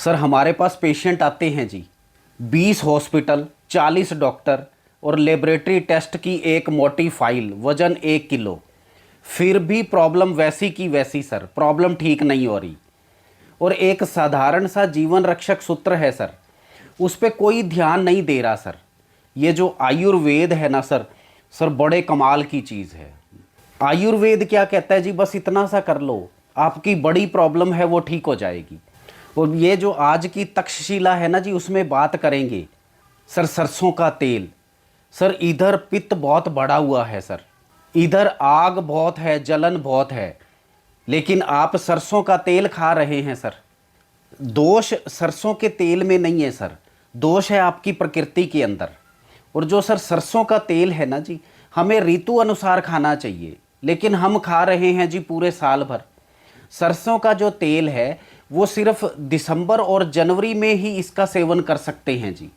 Sir हमारे पास patient आते हैं जी, 20 हॉस्पिटल, 40 डॉक्टर और लेबोरेटरी टेस्ट की एक मोटी फाइल, वजन 1 किलो, फिर भी प्रॉब्लम वैसी की वैसी सर, प्रॉब्लम ठीक नहीं हो रही। और एक साधारण सा जीवन रक्षक सूत्र है सर, उस पर कोई ध्यान नहीं दे रहा सर। ये जो आयुर्वेद है ना सर, सर बड़े कमाल की चीज़ है। आयुर्वेद क्या कहता है जी, बस इतना सा कर लो, आपकी बड़ी प्रॉब्लम है वो ठीक हो जाएगी। और ये जो आज की तक्षशिला है ना जी, उसमें बात करेंगे सर सरसों का तेल। सर इधर पित्त बहुत बढ़ा हुआ है सर, इधर आग बहुत है, जलन बहुत है, लेकिन आप सरसों का तेल खा रहे हैं सर। दोष सरसों के तेल में नहीं है सर, दोष है आपकी प्रकृति के अंदर। और जो सर सरसों का तेल है ना जी, हमें ऋतु अनुसार खाना चाहिए, लेकिन हम खा रहे हैं जी पूरे साल भर। सरसों का जो तेल है वो सिर्फ दिसंबर और जनवरी में ही इसका सेवन कर सकते हैं जी।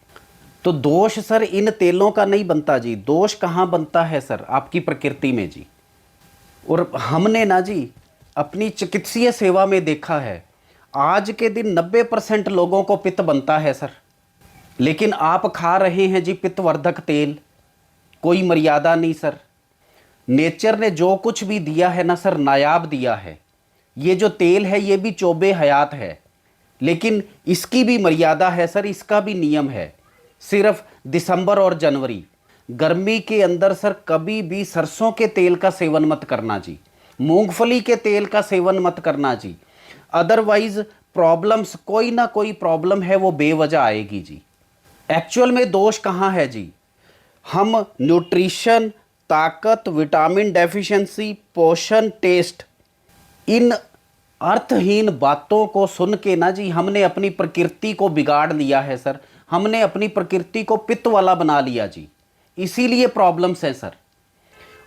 तो दोष सर इन तेलों का नहीं बनता जी, दोष कहाँ बनता है सर, आपकी प्रकृति में जी। और हमने ना जी अपनी चिकित्सीय सेवा में देखा है, आज के दिन 90% लोगों को पित्त बनता है सर, लेकिन आप खा रहे हैं जी पित्तवर्धक तेल, कोई मर्यादा नहीं सर। नेचर ने जो कुछ भी दिया है ना सर, नायाब दिया है। ये जो तेल है ये भी चोबे हयात है, लेकिन इसकी भी मर्यादा है सर, इसका भी नियम है। सिर्फ दिसंबर और जनवरी, गर्मी के अंदर सर कभी भी सरसों के तेल का सेवन मत करना जी, मूंगफली के तेल का सेवन मत करना जी। अदरवाइज प्रॉब्लम्स, कोई ना कोई प्रॉब्लम है वो बेवजह आएगी जी। एक्चुअल में दोष कहाँ है जी, हम न्यूट्रिशन, ताकत, विटामिन डेफिशिएंसी, पोषण, टेस्ट, इन अर्थहीन बातों को सुन के ना जी हमने अपनी प्रकृति को बिगाड़ लिया है सर। हमने अपनी प्रकृति को पित्त वाला बना लिया जी, इसीलिए प्रॉब्लम्स है सर।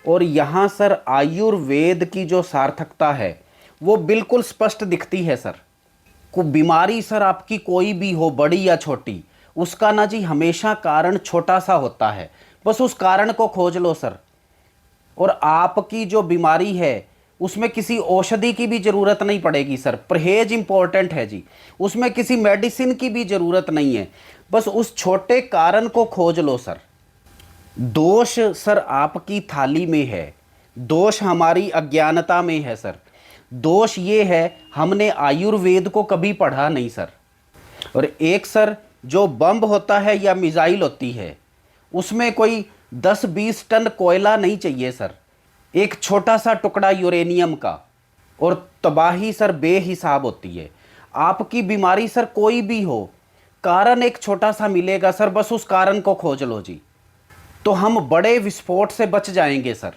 और यहाँ सर आयुर्वेद की जो सार्थकता है वो बिल्कुल स्पष्ट दिखती है सर। को बीमारी सर आपकी कोई भी हो, बड़ी या छोटी, उसका ना जी हमेशा कारण छोटा सा होता है, बस उस कारण को खोज लो सर। और आपकी जो बीमारी है उसमें किसी औषधि की भी ज़रूरत नहीं पड़ेगी सर, परहेज इंपॉर्टेंट है जी, उसमें किसी मेडिसिन की भी ज़रूरत नहीं है, बस उस छोटे कारण को खोज लो सर। दोष सर आपकी थाली में है, दोष हमारी अज्ञानता में है सर, दोष ये है हमने आयुर्वेद को कभी पढ़ा नहीं सर। और एक सर जो बम होता है या मिसाइल होती है, उसमें कोई 10-20 टन कोयला नहीं चाहिए सर, एक छोटा सा टुकड़ा यूरेनियम का, और तबाही सर बेहिसाब होती है। आपकी बीमारी सर कोई भी हो, कारण एक छोटा सा मिलेगा सर, बस उस कारण को खोज लो जी, तो हम बड़े विस्फोट से बच जाएंगे सर।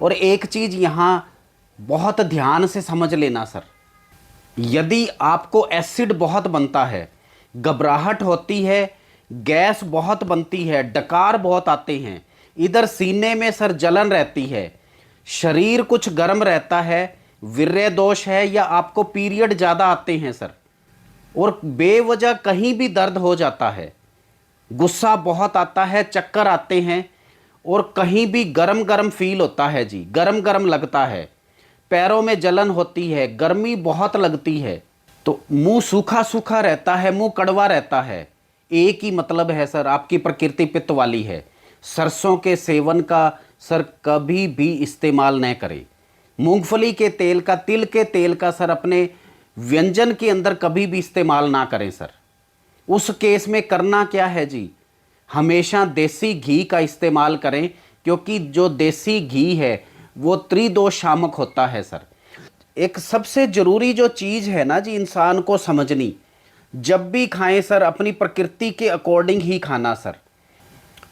और एक चीज़ यहाँ बहुत ध्यान से समझ लेना सर, यदि आपको एसिड बहुत बनता है, घबराहट होती है, गैस बहुत बनती है, डकार बहुत आते हैं, इधर सीने में सर जलन रहती है, शरीर कुछ गर्म रहता है, वीर्य दोष है, या आपको पीरियड ज़्यादा आते हैं सर, और बेवजह कहीं भी दर्द हो जाता है, गुस्सा बहुत आता है, चक्कर आते हैं, और कहीं भी गरम गरम फील होता है जी, गरम गरम लगता है, पैरों में जलन होती है, गर्मी बहुत लगती है, तो मुंह सूखा सूखा रहता है, मुंह कड़वा रहता है, एक ही मतलब है सर, आपकी प्रकृति पित्त वाली है। सरसों के सेवन का सर कभी भी इस्तेमाल न करें। मूंगफली के तेल का, तिल के तेल का सर अपने व्यंजन के अंदर कभी भी इस्तेमाल ना करें सर। उस केस में करना क्या है जी, हमेशा देसी घी का इस्तेमाल करें, क्योंकि जो देसी घी है वो त्रिदोष शामक होता है सर। एक सबसे ज़रूरी जो चीज़ है ना जी इंसान को समझनी, जब भी खाएं सर अपनी प्रकृति के अकॉर्डिंग ही खाना सर।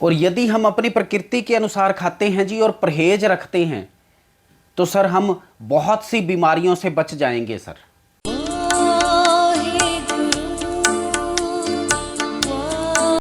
और यदि हम अपनी प्रकृति के अनुसार खाते हैं जी और परहेज रखते हैं, तो सर हम बहुत सी बीमारियों से बच जाएंगे सर।